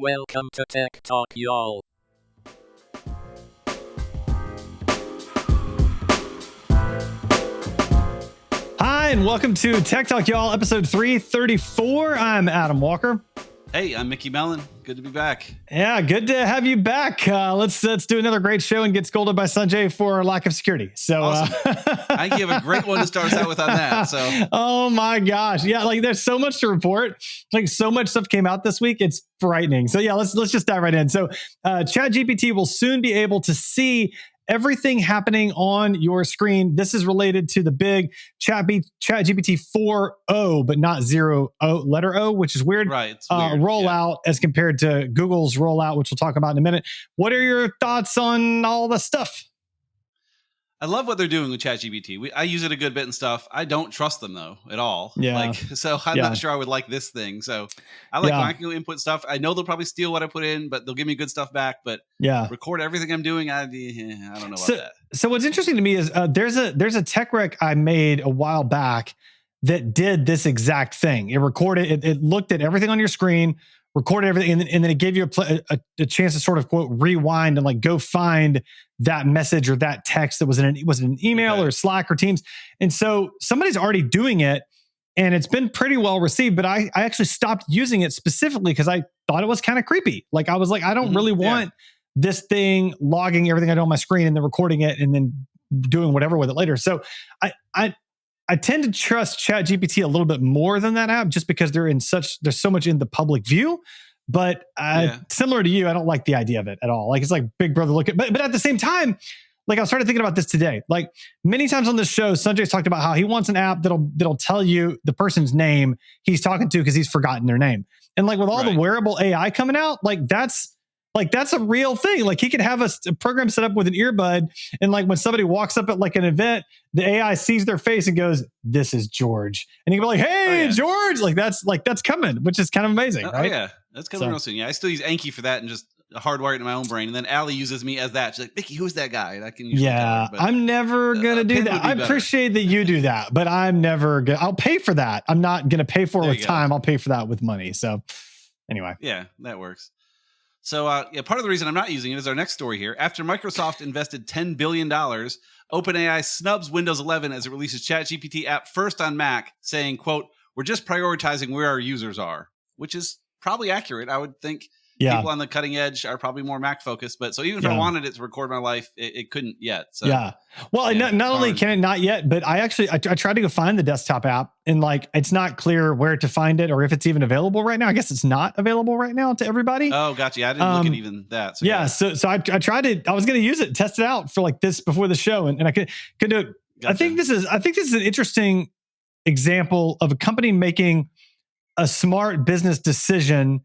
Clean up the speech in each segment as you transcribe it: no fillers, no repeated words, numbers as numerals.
Welcome to Tech Talk, y'all. Hi, and welcome to Tech Talk, y'all, episode 334. I'm Adam Walker. Hey, I'm Mickey Mellon. Good to be back. Yeah, good to have you back. Let's do another great show and get scolded by Sanjay for lack of security. So awesome. I think you have a great one to start us out with on that. So, oh my gosh, yeah, like there's so much to report. Like so much stuff came out this week. It's frightening. So yeah, let's just dive right in. So, ChatGPT will soon be able to see everything happening on your screen. This is related to the big ChatGPT 4.0, but not letter O, which is weird. Right. It's weird. Rollout as compared to Google's rollout, which we'll talk about in a minute. What are your thoughts on all the stuff? I love what they're doing with ChatGPT. I use it a good bit and stuff. I don't trust them though at all. Yeah. So I'm not sure I would like this thing. So I like when I can input stuff. I know they'll probably steal what I put in, but they'll give me good stuff back. But record everything I'm doing. I don't know about that. So what's interesting to me is there's a tech rec I made a while back that did this exact thing. It recorded. It looked at everything on your screen, recorded everything, and then it gave you a chance to sort of quote rewind and like go find that message or that text that was an email or Slack or Teams. And so somebody's already doing it, and it's been pretty well received. But I actually stopped using it specifically because I thought it was kind of creepy. Like I was like, I don't really want this thing logging everything I do on my screen and then recording it and then doing whatever with it later. So I tend to trust ChatGPT a little bit more than that app just because there's so much in the public view. But similar to you, I don't like the idea of it at all. Like it's like Big Brother looking. But at the same time, like I started thinking about this today. Like many times on this show, Sanjay's talked about how he wants an app that'll tell you the person's name he's talking to because he's forgotten their name. And like with all the wearable AI coming out, that's a real thing. Like he could have a program set up with an earbud, and like when somebody walks up at like an event, the AI sees their face and goes, "This is George," and he can be like, "Hey, George!" Like that's coming, which is kind of amazing, right? Oh yeah, that's coming real soon. Yeah, I still use Anki for that and just hardwire it in my own brain, and then Allie uses me as that. She's like, "Mickey, who's that guy?" And I can usually tell her, but I'm never gonna do that. I appreciate that you do that, but I'm never gonna. I'll pay for that. I'm not gonna pay for it with time. I'll pay for that with money. So anyway, yeah, that works. So, part of the reason I'm not using it is our next story here. After Microsoft invested $10 billion, OpenAI snubs Windows 11 as it releases ChatGPT app first on Mac, saying, quote, "We're just prioritizing where our users are," which is probably accurate. I would think people on the cutting edge are probably more Mac focused. But so even if I wanted it to record my life, it couldn't yet. So, well, not only can it not yet, but I tried to go find the desktop app, and like it's not clear where to find it or if it's even available right now. I guess it's not available right now to everybody. Oh, gotcha. I didn't look at even that. So So I tried it. I was going to use it, test it out for like this before the show, and I could do it. Gotcha. I think this is an interesting example of a company making a smart business decision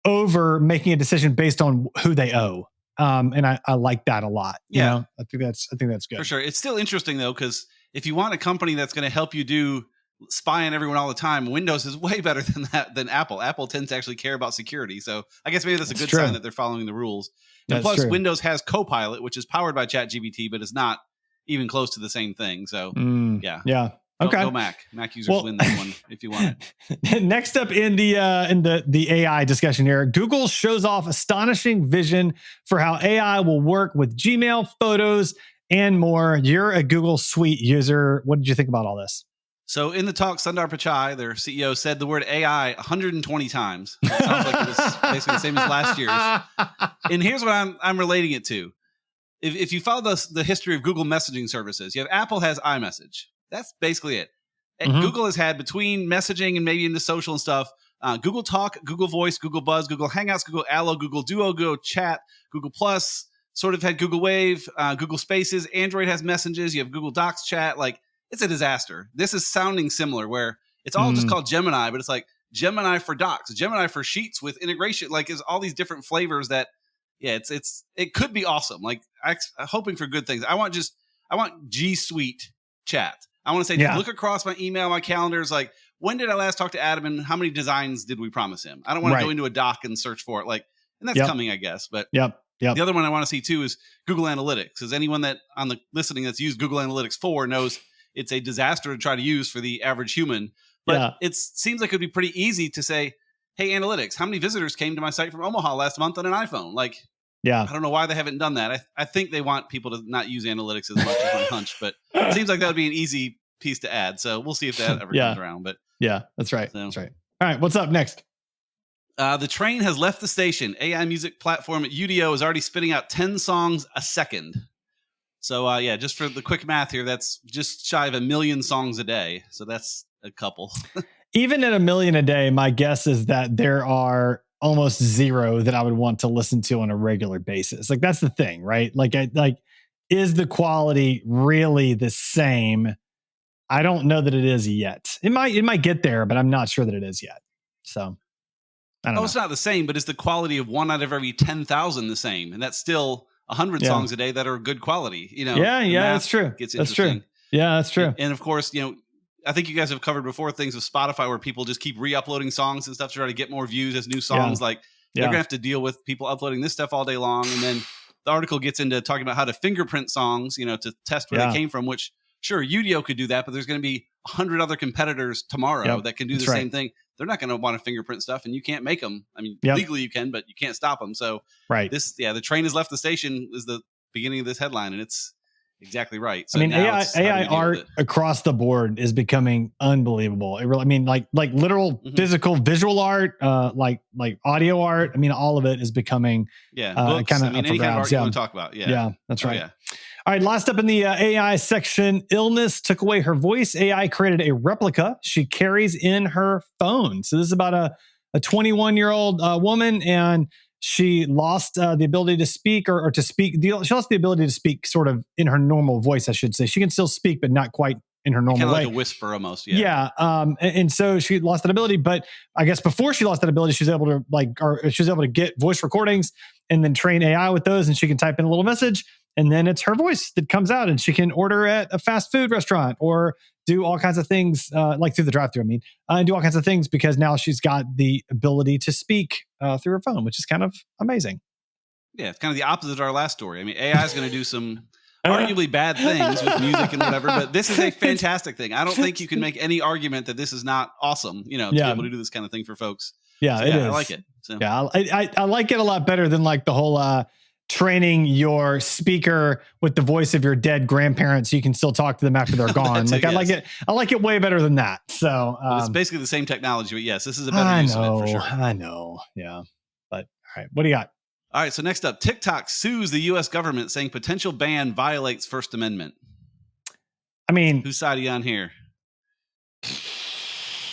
over making a decision based on who they owe. And I like that a lot. You know? I think that's good. For sure. It's still interesting though, because if you want a company that's going to help you do spy on everyone all the time, Windows is way better than Apple. Apple tends to actually care about security. So I guess maybe that's a good sign that they're following the rules. And plus Windows has Copilot, which is powered by ChatGPT, but it's not even close to the same thing. So yeah. Okay. Go Mac. Mac users win this one if you want it. Next up in the AI discussion here, Google shows off astonishing vision for how AI will work with Gmail, Photos, and more. You're a Google Suite user. What did you think about all this? So in the talk, Sundar Pichai, their CEO, said the word AI 120 times. It sounds like it was basically the same as last year's. And here's what I'm relating it to. If you follow the history of Google messaging services, you have Apple has iMessage. That's basically it. And Google has had between messaging and maybe into social and stuff, Google Talk, Google Voice, Google Buzz, Google Hangouts, Google Allo, Google Duo, Google Chat, Google Plus, sort of had Google Wave, Google Spaces. Android has messages. You have Google Docs chat. Like, it's a disaster. This is sounding similar where it's all just called Gemini, but it's like Gemini for Docs, Gemini for Sheets with integration. Like, it's all these different flavors that, it could be awesome. Like, I'm hoping for good things. I want G Suite chat. I want to say, look across my email, my calendars. Like, when did I last talk to Adam and how many designs did we promise him? I don't want to go into a doc and search for it. Like, and that's coming, I guess. But the other one I want to see too is Google Analytics. Because anyone that on the listening that's used Google Analytics 4 knows it's a disaster to try to use for the average human. But it seems like it'd be pretty easy to say, hey, analytics, how many visitors came to my site from Omaha last month on an iPhone? Like, Yeah. I don't know why they haven't done that. I think they want people to not use analytics as much as my hunch, but it seems like that would be an easy piece to add. So we'll see if that ever comes around. But yeah, that's right. That's right. All right. What's up next? The train has left the station. AI music platform at UDO is already spitting out 10 songs a second. So yeah, just for the quick math here, that's just shy of 1 million songs a day. So that's a couple. Even at 1 million a day, my guess is that there are almost zero that I would want to listen to on a regular basis. Like that's the thing, right? Like, is the quality really the same? I don't know that it is yet. It might get there, but I'm not sure that it is yet. So I don't know. It's not the same, but is the quality of 1 out of every 10,000 the same? And that's still 100 songs a day that are good quality. You know, yeah, that's true. That's true. Yeah, that's true. And of course, you know, I think you guys have covered before things with Spotify where people just keep re-uploading songs and stuff to try to get more views as new songs. Like they're gonna have to deal with people uploading this stuff all day long. And then the article gets into talking about how to fingerprint songs, you know, to test where they came from, which sure, UDO could do that, but there's going to be 100 other competitors tomorrow that can do the same thing. They're not going to want to fingerprint stuff, and you can't make them. I mean, legally you can, but you can't stop them. So the train has left the station is the beginning of this headline, and it's exactly right. So I mean, AI art across the board is becoming unbelievable. It really, I mean, like literal physical visual art, like audio art. I mean, all of it is becoming kind of any kind of art you want to talk about. Yeah, that's right. All right, last up in the AI section, illness took away her voice. AI created a replica she carries in her phone. So this is about a 21-year-old woman, and she lost the ability to speak or to speak. She lost the ability to speak sort of in her normal voice, I should say. She can still speak, but not quite in her normal way. Like a whisper almost. Yeah. And so she lost that ability. But I guess before she lost that ability, she was able to get voice recordings and then train AI with those. And she can type in a little message. And then it's her voice that comes out, and she can order at a fast food restaurant or do all kinds of things, like through the drive-thru, and do all kinds of things because now she's got the ability to speak through her phone, which is kind of amazing. Yeah, it's kind of the opposite of our last story. I mean, AI is going to do some arguably bad things with music and whatever, but this is a fantastic thing. I don't think you can make any argument that this is not awesome, you know, to be able to do this kind of thing for folks. Yeah, it is. I like it. So. Yeah, I like it a lot better than like the whole training your speaker with the voice of your dead grandparents so you can still talk to them after they're gone. Like, yes. I like it way better than that. So it's basically the same technology, but yes, this is a better use of it for sure. I know. Yeah. But all right, what do you got? All right, so next up, TikTok sues the U.S. government saying potential ban violates First Amendment. I mean, whose side are you on here?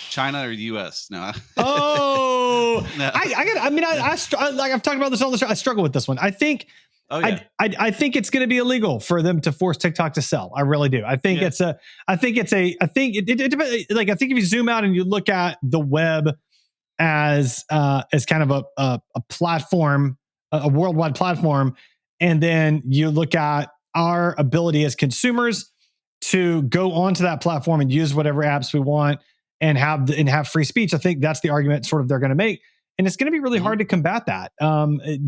China or the U.S.? No. Oh, no. I've talked about this on the show. I struggle with this one. I think, I think it's going to be illegal for them to force TikTok to sell. I really do. I think I think if you zoom out and you look at the web as kind of a platform, a worldwide platform, and then you look at our ability as consumers to go onto that platform and use whatever apps we want and have free speech. I think that's the argument sort of they're going to make. And it's going to be really hard to combat that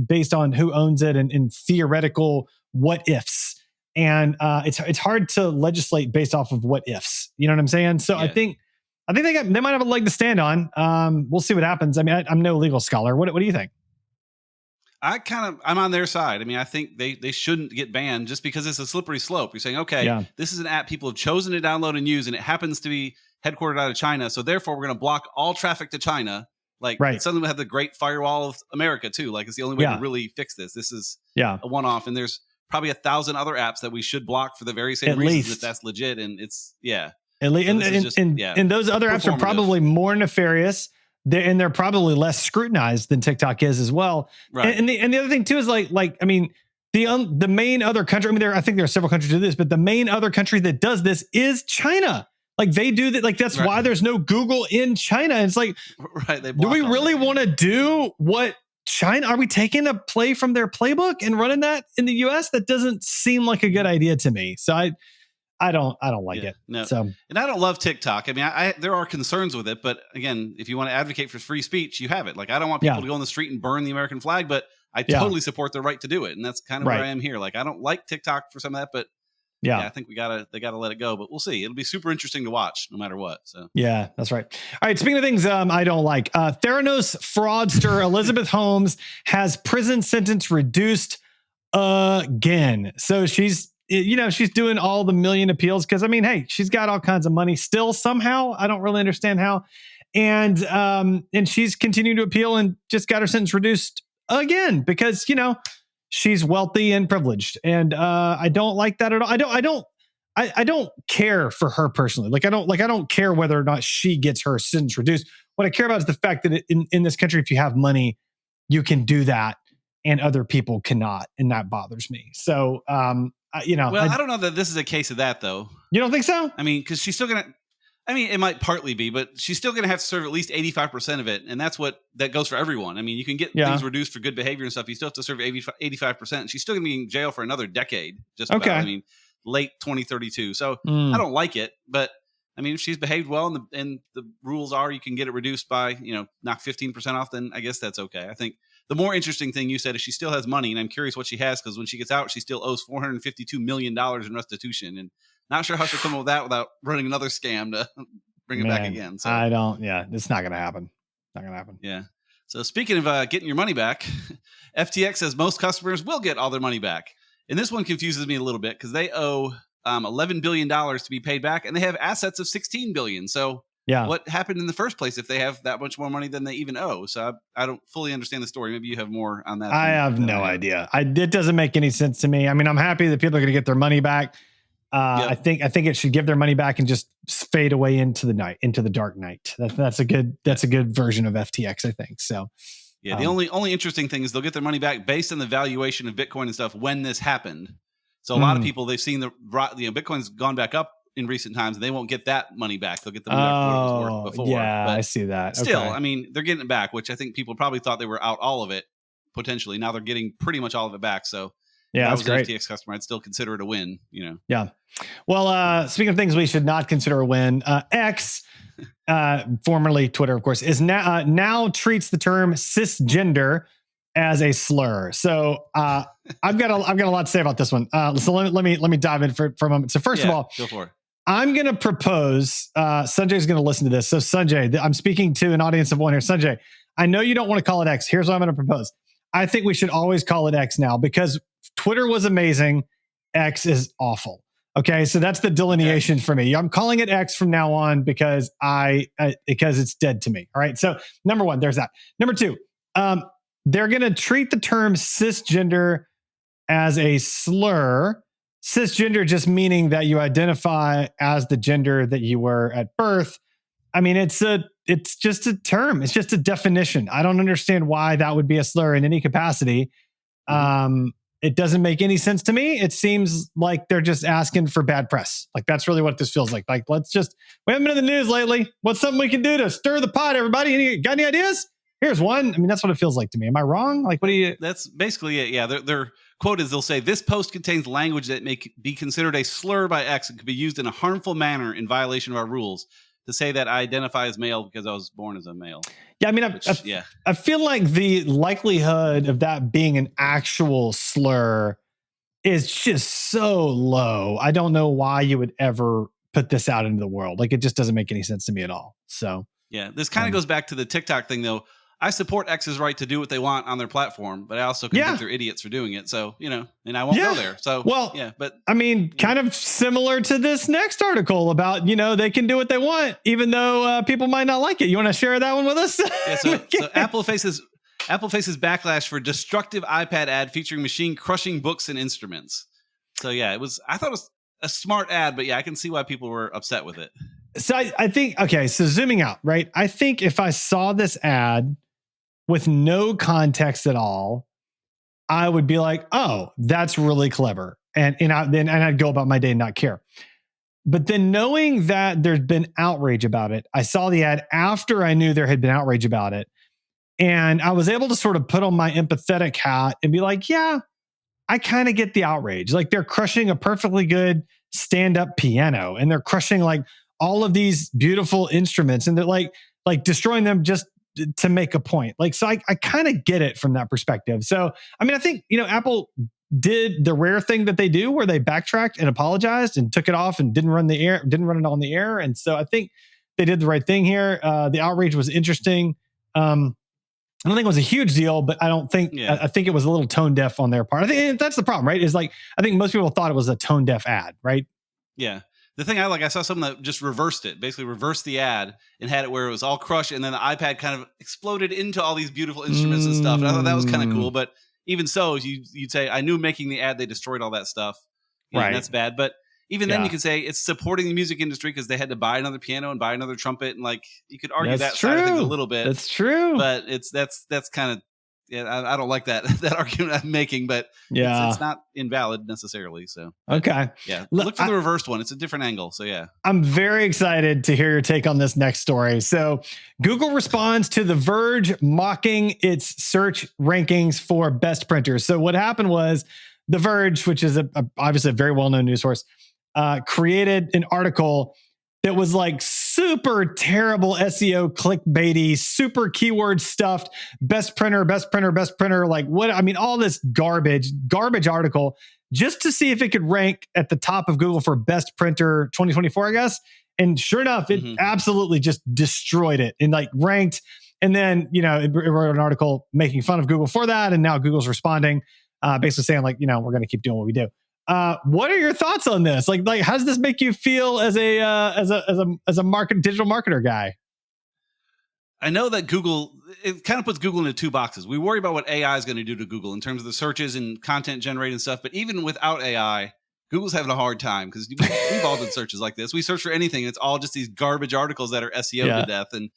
based on who owns it and theoretical what ifs. And it's hard to legislate based off of what ifs. You know what I'm saying? So I think they might have a leg to stand on. We'll see what happens. I mean, I'm no legal scholar. What do you think? I'm on their side. I mean, I think they shouldn't get banned just because it's a slippery slope. You're saying, okay, this is an app people have chosen to download and use, and it happens to be headquartered out of China. So therefore, we're going to block all traffic to China. Like, suddenly we have the Great Firewall of America too. Like, it's the only way to really fix this. This is a one-off, and there's probably 1,000 other apps that we should block for the very same reasons if that's legit. And it's at least, and those other apps are probably more nefarious. They're probably less scrutinized than TikTok is as well. Right. And the other thing too is like I mean, the main other country. I mean, I think there are several countries who do this, but the main other country that does this is China. Like they do that. Like that's why there's no Google in China. And it's like, do we really want to do what China? Are we taking a play from their playbook and running that in the US? That doesn't seem like a good idea to me. So I don't like it. No. So, and I don't love TikTok. I mean, there are concerns with it, but again, if you want to advocate for free speech, you have it. Like, I don't want people to go on the street and burn the American flag, but I totally support their right to do it. And that's kind of where I am here. Like, I don't like TikTok for some of that, but Yeah. I think they gotta let it go, but we'll see. It'll be super interesting to watch no matter what. So yeah, that's right. All right. Speaking of things I don't like, Theranos fraudster Elizabeth Holmes has prison sentence reduced again. So she's doing all the million appeals because, I mean, hey, she's got all kinds of money still somehow. I don't really understand how. And she's continuing to appeal and just got her sentence reduced again because, she's wealthy and privileged. And I don't like that at all. I don't care for her personally. I don't care whether or not she gets her sentence reduced. What I care about is the fact that in this country, if you have money, you can do that and other people cannot. And that bothers me. So, well, I don't know that this is a case of that though. You don't think so? I mean, because she's still going to, it might partly be, but she's still going to have to serve at least 85% of it. And that's that goes for everyone. I mean, you can get things reduced for good behavior and stuff. You still have to serve 85%. And she's still going to be in jail for another decade. Just about. I mean, late 2032. So I don't like it, but I mean, if she's behaved well and the rules are you can get it reduced by, knock 15% off, then I guess that's okay. I think the more interesting thing you said is she still has money, and I'm curious what she has, because when she gets out, she still owes $452 million in restitution, and not sure how she'll come up with that without running another scam to bring it back again. So it's not going to happen. Not going to happen. Yeah. So speaking of getting your money back, FTX says most customers will get all their money back. And this one confuses me a little bit because they owe $11 billion to be paid back, and they have assets of $16 billion. So what happened in the first place if they have that much more money than they even owe? So I don't fully understand the story. Maybe you have more on that. I have no idea. It doesn't make any sense to me. I mean, I'm happy that people are going to get their money back. I think it should give their money back and just fade away into the night, into the dark night. That's a good version of FTX, I think. So yeah, the only interesting thing is they'll get their money back based on the valuation of Bitcoin and stuff when this happened. So a lot of people, they've seen Bitcoin's gone back up in recent times, and they won't get that money back. They'll get the money back for what it was worth before. Yeah, but I see that. Still, okay. I mean, they're getting it back, which I think people probably thought they were out all of it potentially. Now they're getting pretty much all of it back. So yeah, if that's I was great. an FTX customer, I'd still consider it a win. Yeah. Well, speaking of things we should not consider a win, X, formerly Twitter, of course, is now treats the term cisgender as a slur. So I've got a lot to say about this one. So let me dive in for a moment. So first of all, go for it. I'm going to propose. Sanjay's going to listen to this. So Sanjay, I'm speaking to an audience of one here. Sanjay, I know you don't want to call it X. Here's what I'm going to propose. I think we should always call it X now because Twitter was amazing. X is awful. Okay, so that's the delineation for me. I'm calling it X from now on because because it's dead to me. All right. So number one, there's that. Number two, they're going to treat the term cisgender as a slur. Cisgender just meaning that you identify as the gender that you were at birth. I mean, it's just a term. It's just a definition. I don't understand why that would be a slur in any capacity. It doesn't make any sense to me. It seems like they're just asking for bad press. Like that's really what this feels like. Like we haven't been in the news lately. What's something we can do to stir the pot, everybody? Got any ideas? Here's one. I mean, that's what it feels like to me. Am I wrong? Like, what do you? That's basically it. Yeah. Their quote is they'll say, this post contains language that may be considered a slur by X and could be used in a harmful manner in violation of our rules. To say that I identify as male because I was born as a male. Yeah, I mean, I feel like the likelihood of that being an actual slur is just so low. I don't know why you would ever put this out into the world. Like, it just doesn't make any sense to me at all. So, yeah, this kind of goes back to the TikTok thing, though. I support X's right to do what they want on their platform, but I also think they're idiots for doing it. So, and I won't go there. So, but I mean, kind of similar to this next article about, they can do what they want, even though people might not like it. You want to share that one with us? Yeah, so Apple faces backlash for destructive iPad ad featuring machine crushing books and instruments. So, I thought it was a smart ad, but I can see why people were upset with it. So I think, okay, so zooming out, right? I think if I saw this ad with no context at all, I would be like, oh, that's really clever. And I'd go about my day and not care. But then knowing that there's been outrage about it, I saw the ad after I knew there had been outrage about it. And I was able to sort of put on my empathetic hat and be like, yeah, I kind of get the outrage. Like they're crushing a perfectly good stand-up piano and they're crushing like all of these beautiful instruments and they're like destroying them just to make a point. Like, so I kind of get it from that perspective. So, I mean, I think, Apple did the rare thing that they do where they backtracked and apologized and took it off and didn't run it on the air. And so I think they did the right thing here. The outrage was interesting. I don't think it was a huge deal, but I don't think, I think it was a little tone deaf on their part. I think that's the problem, right? Is like, I think most people thought it was a tone deaf ad, right? Yeah. The thing I saw someone that just reversed it, basically reversed the ad and had it where it was all crushed. And then the iPad kind of exploded into all these beautiful instruments and stuff. And I thought that was kind of cool. But even so, you'd say, I knew making the ad, they destroyed all that stuff. Right. And that's bad. But even then you can say it's supporting the music industry because they had to buy another piano and buy another trumpet. And like, you could argue that side of things a little bit. That's true. But that's kind of, I don't like that argument I'm making, but it's not invalid necessarily. So okay, look for the reversed one. It's a different angle. So I'm very excited to hear your take on this next story. So Google responds to The Verge mocking its search rankings for best printers. So what happened was The Verge, which is obviously a very well-known news source, created an article that was like super terrible SEO clickbaity, super keyword stuffed, best printer, like what? I mean, all this garbage article just to see if it could rank at the top of Google for best printer 2024, I guess. And sure enough, it absolutely just destroyed it and like ranked. And then, it wrote an article making fun of Google for that. And now Google's responding, basically saying like, we're going to keep doing what we do. What are your thoughts on this? Like, how does this make you feel as a digital marketer guy? I know that Google, it kind of puts Google into two boxes. We worry about what AI is going to do to Google in terms of the searches and content generating stuff. But even without AI, Google's having a hard time because we've all done searches like this. We search for anything. And it's all just these garbage articles that are SEO to death. And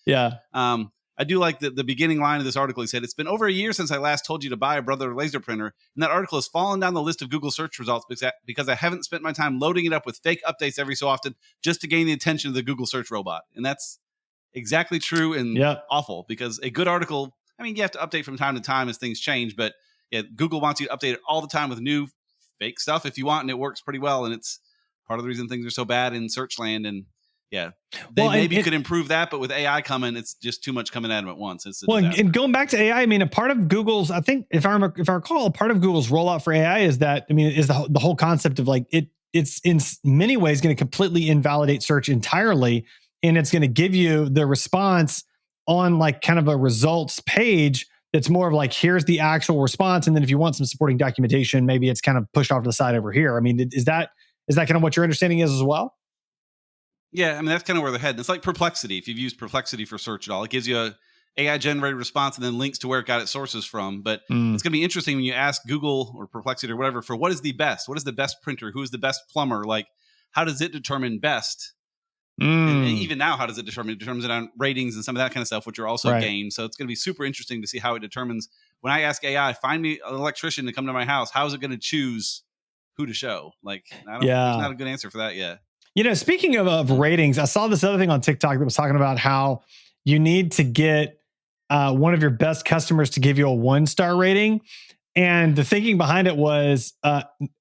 I do like the beginning line of this article. He said, "It's been over a year since I last told you to buy a Brother laser printer. And that article has fallen down the list of Google search results because I haven't spent my time loading it up with fake updates every so often just to gain the attention of the Google search robot." And that's exactly true and awful because a good article, I mean, you have to update from time to time as things change, but Google wants you to update it all the time with new fake stuff if you want, and it works pretty well. And it's part of the reason things are so bad in search land. And they could improve that, but with AI coming, it's just too much coming at them at once. And going back to AI, I mean, a part of Google's, I think, if I recall, a part of Google's rollout for AI is that, is the whole concept of like it's in many ways going to completely invalidate search entirely, and it's going to give you the response on like kind of a results page that's more of like, here's the actual response, and then if you want some supporting documentation, maybe it's kind of pushed off to the side over here. I mean, is that kind of what your understanding is as well? Yeah, I mean, that's kind of where they're heading. It's like Perplexity. If you've used Perplexity for search at all, it gives you a AI-generated response and then links to where it got its sources from. But it's going to be interesting when you ask Google or Perplexity or whatever for what is the best? What is the best printer? Who is the best plumber? Like, how does it determine best? And even now, how does it determine? It determines it on ratings and some of that kind of stuff, which are also games. So it's going to be super interesting to see how it determines. When I ask AI, find me an electrician to come to my house, how is it going to choose who to show? Like, there's not a good answer for that yet. Speaking of ratings, I saw this other thing on TikTok that was talking about how you need to get one of your best customers to give you a 1-star rating. And the thinking behind it was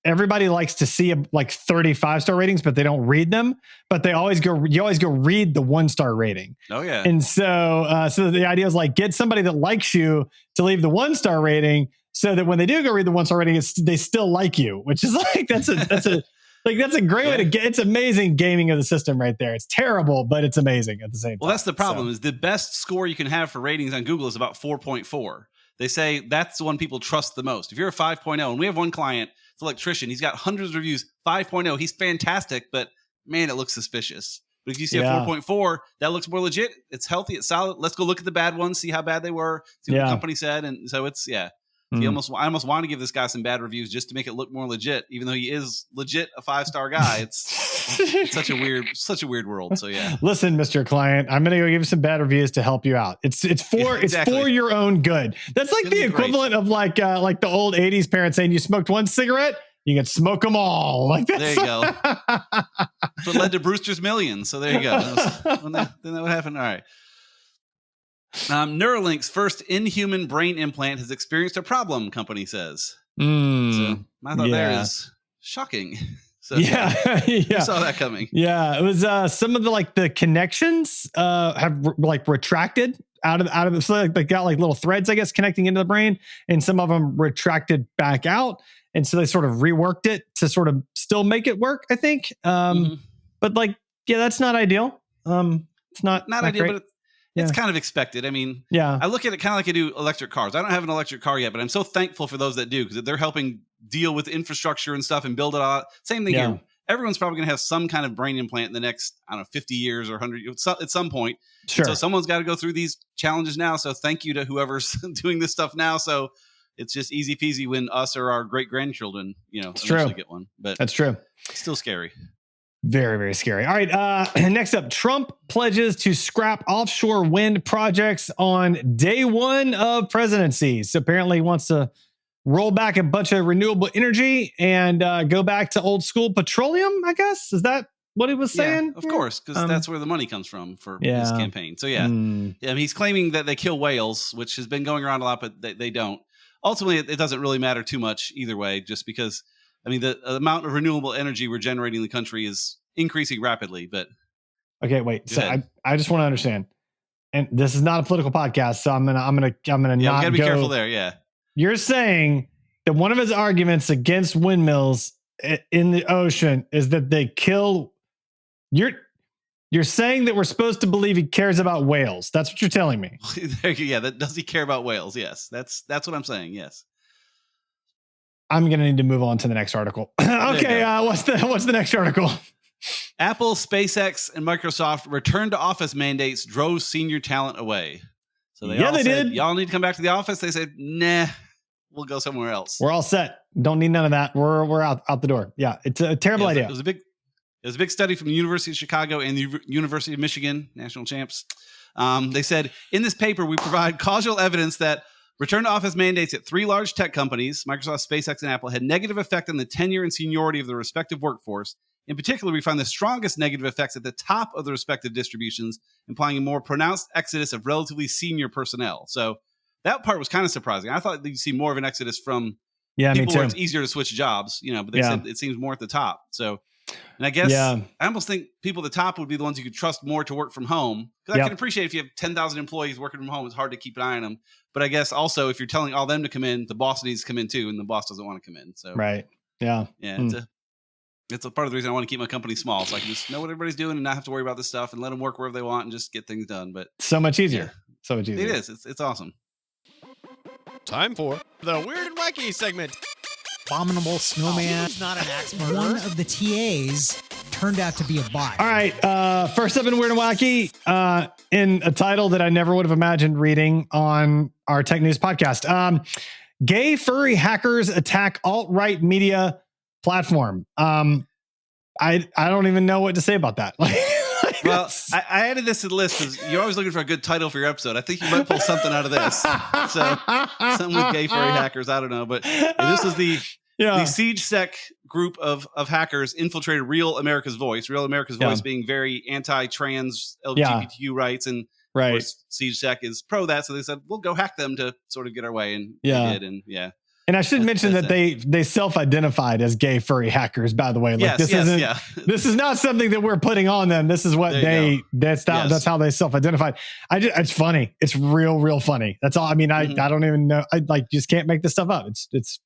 everybody likes to see like 35-star ratings, but they don't read them. But you always go read the 1-star rating. Oh yeah. And so the idea is like get somebody that likes you to leave the 1-star rating, so that when they do go read the 1-star rating, they still like you, which is like that's a great way to get. It's amazing gaming of the system right there. It's terrible, but it's amazing at the same time. Well, that's the problem. Is the best score you can have for ratings on Google is about 4.4. They say that's the one people trust the most. If you're a 5.0, and we have one client, it's an electrician, he's got hundreds of reviews, 5.0, he's fantastic, but man, it looks suspicious. But if you see a 4.4, that looks more legit. It's healthy. It's solid. Let's go look at the bad ones, see how bad they were, see what the company said. And so it's, I almost want to give this guy some bad reviews just to make it look more legit, even though he is legit a 5-star guy. It's such a weird world. So listen, Mr. Client, I'm going to go give you some bad reviews to help you out. It's for your own good. That's like the equivalent of like the old 80s parents saying you smoked one cigarette, you can smoke them all. Like that. There you go. That's what led to Brewster's Millions. So there you go. Then that would happen. All right. Neuralink's first inhuman brain implant has experienced a problem, company says. So my thought there is shocking. So, you saw that coming. Yeah, it was some of the connections have retracted. out of the, so like they got like little threads, I guess, connecting into the brain, and some of them retracted back out. And so they sort of reworked it to sort of still make it work, I think. But like, yeah, that's not ideal. It's not ideal, great. but it's kind of expected. I mean, yeah, I look at it kind of like I do electric cars. I don't have an electric car yet, but I'm so thankful for those that do, because they're helping deal with infrastructure and stuff and build it out. Same thing here. Everyone's probably going to have some kind of brain implant in the next, I don't know, 50 years or 100 years at some point. Sure. So someone's got to go through these challenges now. So thank you to whoever's doing this stuff now. So it's just easy peasy when us or our great grandchildren, eventually get one. But that's true. It's still scary. Very, very scary. All right. Next up, Trump pledges to scrap offshore wind projects on day one of presidency. So apparently he wants to roll back a bunch of renewable energy and go back to old school petroleum, I guess. Is that what he was saying? Of course, because that's where the money comes from for his campaign. So he's claiming that they kill whales, which has been going around a lot, but they don't. Ultimately, it doesn't really matter too much either way, just because, I mean, the amount of renewable energy we're generating in the country is increasing rapidly. But okay, wait. So I just want to understand, and this is not a political podcast, so I'm gonna not. We gotta be careful there. Yeah. You're saying that one of his arguments against windmills in the ocean is that they kill. You're saying that we're supposed to believe he cares about whales. That's what you're telling me. Does he care about whales? Yes. That's what I'm saying. Yes. I'm going to need to move on to the next article. Okay. What's the next article? Apple, SpaceX, and Microsoft return to office mandates drove senior talent away. So they said, y'all need to come back to the office. They said, nah, we'll go somewhere else. We're all set. Don't need none of that. We're out the door. Yeah. It's a terrible idea. It was a big study from the University of Chicago and the University of Michigan, national champs. They said, in this paper, we provide causal evidence that return to office mandates at 3 large tech companies, Microsoft, SpaceX, and Apple, had negative effect on the tenure and seniority of the respective workforce. In particular, we find the strongest negative effects at the top of the respective distributions, implying a more pronounced exodus of relatively senior personnel. So that part was kind of surprising. I thought you'd see more of an exodus from people where it's easier to switch jobs, but they said it seems more at the top. So, and I guess I almost think people at the top would be the ones you could trust more to work from home. Because I can appreciate if you have 10,000 employees working from home, it's hard to keep an eye on them. But I guess also if you're telling all them to come in, the boss needs to come in too, and the boss doesn't want to come in. So it's a part of the reason I want to keep my company small, so I can just know what everybody's doing and not have to worry about this stuff and let them work wherever they want and just get things done. But so much easier. So much easier. It is. It's awesome. Time for the Weird and Wacky segment. Abominable snowman. He's not an axe murderer. One of the TAs turned out to be a bot. All right. First up in Weird and Wacky, in a title that I never would have imagined reading on our tech news podcast. Gay furry hackers attack alt-right media platform. I don't even know what to say about that. Well, I added this to the list because you're always looking for a good title for your episode. I think you might pull something out of this. So something with gay furry hackers. I don't know, but this is the SiegeSec group of hackers infiltrated Real America's Voice. Real America's Voice being very anti-trans LGBTQ rights, and of course, SiegeSec is pro that. So they said, we'll go hack them to sort of get our way, and they did. And and I should mention that they self-identified as gay furry hackers, by the way. Like this is not something that we're putting on them. This is what that's how they self-identified. It's funny. It's real funny. That's all. I mean, I don't even know. I just can't make this stuff up. It's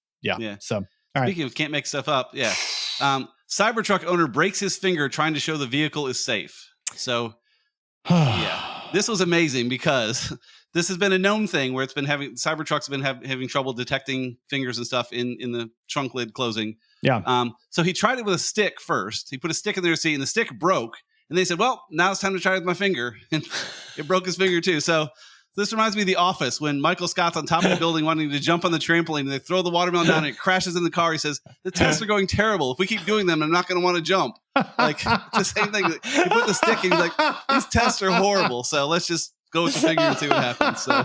So all right. Speaking of can't make stuff up, Cybertruck owner breaks his finger trying to show the vehicle is safe. So this was amazing because this has been a known thing where Cybertruck's been having trouble detecting fingers and stuff in the trunk lid closing. Yeah. So he tried it with a stick first. He put a stick in their seat and the stick broke. And they said, well, now it's time to try it with my finger. And it broke his finger too. So this reminds me of The Office when Michael Scott's on top of the building wanting to jump on the trampoline and they throw the watermelon down and it crashes in the car. He says, the tests are going terrible. If we keep doing them, I'm not going to want to jump. Like it's the same thing. He put the stick and he's like, these tests are horrible. So let's just go with the finger and see what happens. So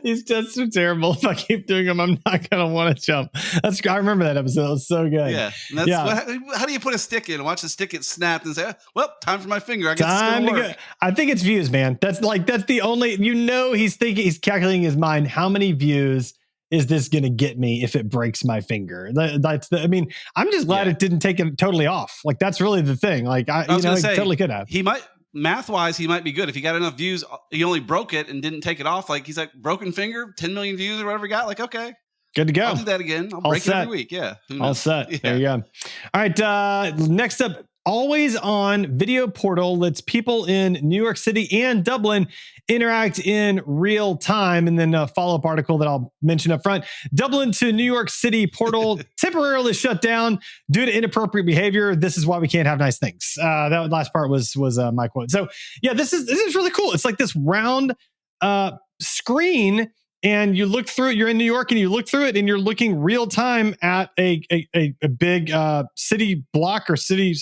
These tests are terrible. If I keep doing them, I'm not going to want to jump. I remember that episode. It was so good. Yeah. And how do you put a stick in and watch the stick get snapped and say, well, time for my finger. I guess it's going to work. I think it's views, man. That's the only, he's calculating in his mind, how many views is this going to get me if it breaks my finger? I'm just glad it didn't take it totally off. Like, that's really the thing. Like, it totally could have. He might math wise, he might be good. If he got enough views, he only broke it and didn't take it off. Like he's like broken finger, 10 million views or whatever he got. Like, okay, good to go. I'll do that again. I'll All break set. it every week. Yeah. All set. Yeah. There you go. All right. Next up, always on video portal lets people in New York City and Dublin interact in real time. And then a follow-up article that I'll mention up front. Dublin to New York City portal temporarily shut down due to inappropriate behavior. This is why we can't have nice things. That last part was my quote. So yeah, this is really cool. It's like this round screen, and you look through it. You're in New York and you look through it and you're looking real time at a big city block or city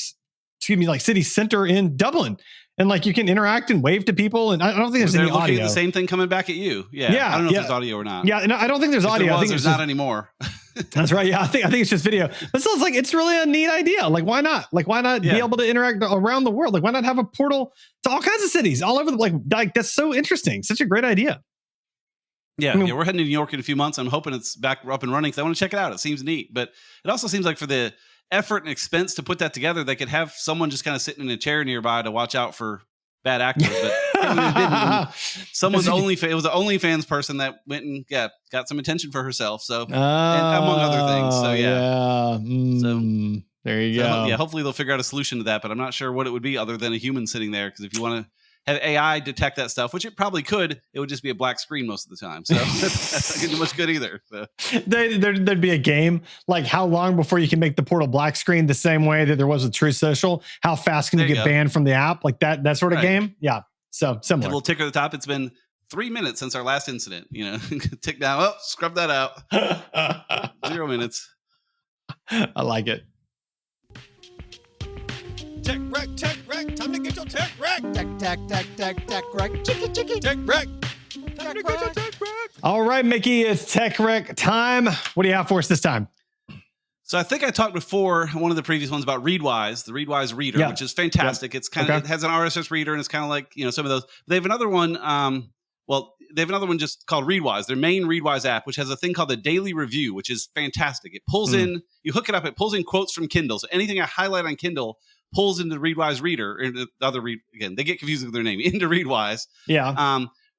center in Dublin. And like you can interact and wave to people. And I don't think there's any audio. At the same thing coming back at you. Yeah. I don't know if there's audio or not. Yeah. And I don't think there's audio. I think there's not anymore. That's right. Yeah. I think it's just video. But still, it's like, it's really a neat idea. Like, why not? Like, why not be able to interact around the world? Like, why not have a portal to all kinds of cities all over like that's so interesting. Such a great idea. Yeah, we're heading to New York in a few months. I'm hoping it's back up and running because I want to check it out. It seems neat. But it also seems like for the effort and expense to put that together, they could have someone just kind of sitting in a chair nearby to watch out for bad actors. But someone's it was an OnlyFans person that went and got some attention for herself. So and among other things. So so there you go. Yeah, hopefully they'll figure out a solution to that. But I'm not sure what it would be other than a human sitting there. Because if you want to have AI detect that stuff, which it probably could, it would just be a black screen most of the time. So that's not going to do much good either. So. There'd be a game like how long before you can make the portal black screen the same way that there was with Truth Social. How fast can you get banned from the app? Like that sort of game. Yeah. So similar. A little ticker at the top. It's been 3 minutes since our last incident. Tick down. Oh, scrub that out. 0 minutes. I like it. Tech wreck, time to get your tech wreck. Tech wreck. Chicky. Tech wreck. Time to get your tech wreck. All right, Mickey, it's tech wreck time. What do you have for us this time? So I think I talked before one of the previous ones about Readwise, the Readwise reader, which is fantastic. It's kind of, it has an RSS reader and it's kind of like, some of those. They have another one. They have another one just called Readwise, their main Readwise app, which has a thing called the Daily Review, which is fantastic. It pulls in, you hook it up, it pulls in quotes from Kindle. So anything I highlight on Kindle pulls into the Readwise reader, or the other again, they get confused with their name, into Readwise. Yeah.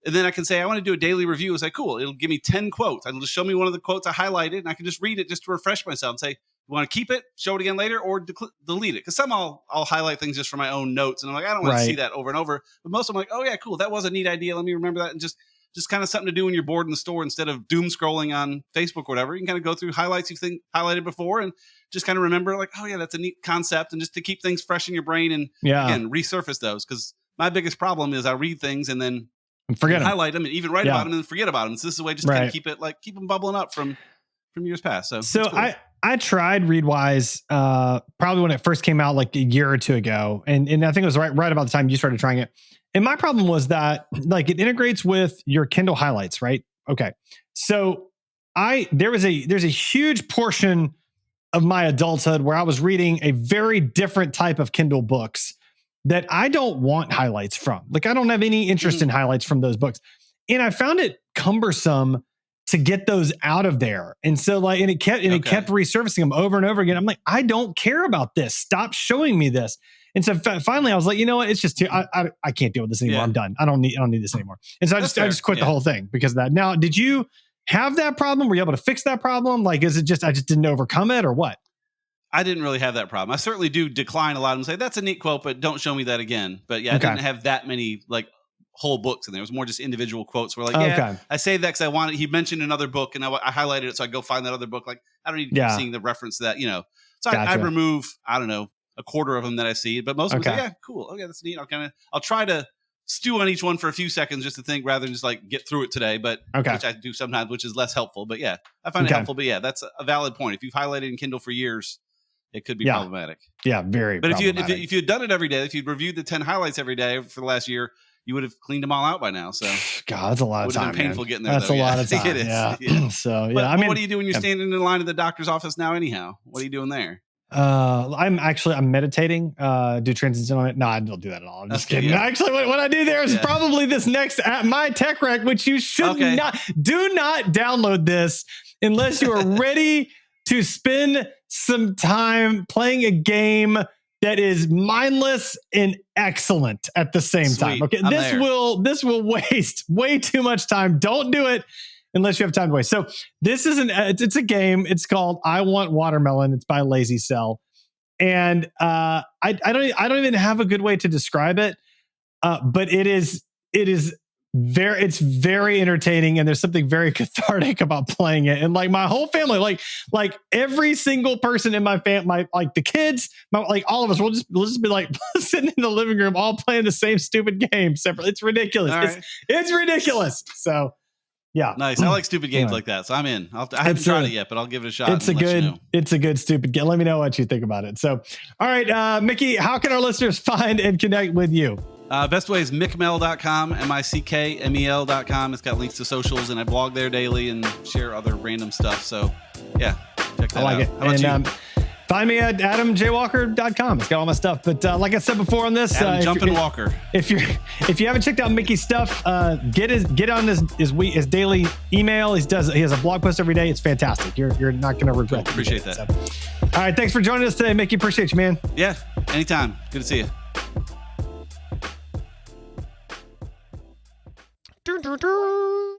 And then I can say, I want to do a daily review. It's like, cool. It'll give me 10 quotes. It'll just show me one of the quotes I highlighted, and I can just read it just to refresh myself and say, you want to keep it, show it again later, or delete it? Because some I'll highlight things just for my own notes, and I'm like, I don't want to see that over and over. But most of them, I'm like, oh yeah, cool. That was a neat idea. Let me remember that, and just kind of something to do when you're bored in the store instead of doom scrolling on Facebook or whatever. You can kind of go through highlights you think highlighted before and just kind of remember like, oh yeah, that's a neat concept. And just to keep things fresh in your brain and again, resurface those. Because my biggest problem is I read things and then highlight them and even write about them and then forget about them. So this is a way just to kind of keep them bubbling up from years past. So cool. I tried Readwise probably when it first came out like a year or two ago. And I think it was right about the time you started trying it. And my problem was that like it integrates with your Kindle highlights, right? Okay. So there's a huge portion of my adulthood where I was reading a very different type of Kindle books that I don't want highlights from. Like I don't have any interest in highlights from those books. And I found it cumbersome to get those out of there. And so it kept resurfacing them over and over again. I'm like, I don't care about this. Stop showing me this. And so finally I was like, you know what? It's just too, I can't deal with this anymore. I'm done. I don't need this anymore. And so I just quit the whole thing because of that. Now, did you have that problem? Were you able to fix that problem? Like, is it just, I just didn't overcome it or what? I didn't really have that problem. I certainly do decline a lot and say, that's a neat quote, but don't show me that again. But yeah, I didn't have that many like whole books in there. It was more just individual quotes where like, I say that because I wanted, he mentioned another book and I highlighted it. So I go find that other book. Like I don't need to keep seeing the reference to that, So I remove, I don't know, a quarter of them that I see, but most of them say, yeah, cool. Okay, that's neat. I'll try to stew on each one for a few seconds just to think rather than just like get through it today, but which I do sometimes, which is less helpful. But yeah, I find it helpful. But yeah, that's a valid point. If you've highlighted in Kindle for years, it could be problematic. Yeah, very. But if you had done it every day, if you'd reviewed the 10 highlights every day for the last year, you would have cleaned them all out by now. So God, that's a lot of time. It would have been painful getting there. That's a lot of time. It is. Yeah. So yeah, but what do you do when you're standing in line at the doctor's office now? Anyhow, what are you doing there? I'm meditating, do transcendental on it. No, I don't do that at all. I'm just kidding. Yeah. Actually, what I do there is probably this next app, My Tech Wreck, which you should do not download this unless you are ready to spend some time playing a game that is mindless and excellent at the same Sweet. time. Okay, I'm this there. will waste way too much time. Don't do it unless you have time to waste. So this is it's a game. It's called I Want Watermelon. It's by Lazy Cell, and I don't even have a good way to describe it. But it's very entertaining, and there's something very cathartic about playing it. And like my whole family, like every single person in my family, like the kids, like all of us, we'll just be like sitting in the living room, all playing the same stupid game separately. It's ridiculous. Right. It's ridiculous. So yeah, Nice. I like stupid games like that, so I'm in. I haven't tried it yet, but I'll give it a shot. It's a good stupid game. Let me know what you think about it. So, all right, Mickey, how can our listeners find and connect with you? Best way is mickmel.com, mickmel.com. It's got links to socials, and I blog there daily and share other random stuff. So, yeah, check that out. I like it. How about you? Find me at adamjwalker.com. It's got all my stuff. But like I said before on this, Jumpin' Walker. If you haven't checked out Mickey's stuff, get on his daily email. He has a blog post every day. It's fantastic. You're not going to regret it. Appreciate that. So, all right, thanks for joining us today, Mickey. Appreciate you, man. Yeah, anytime. Good to see you. Doo, doo, doo.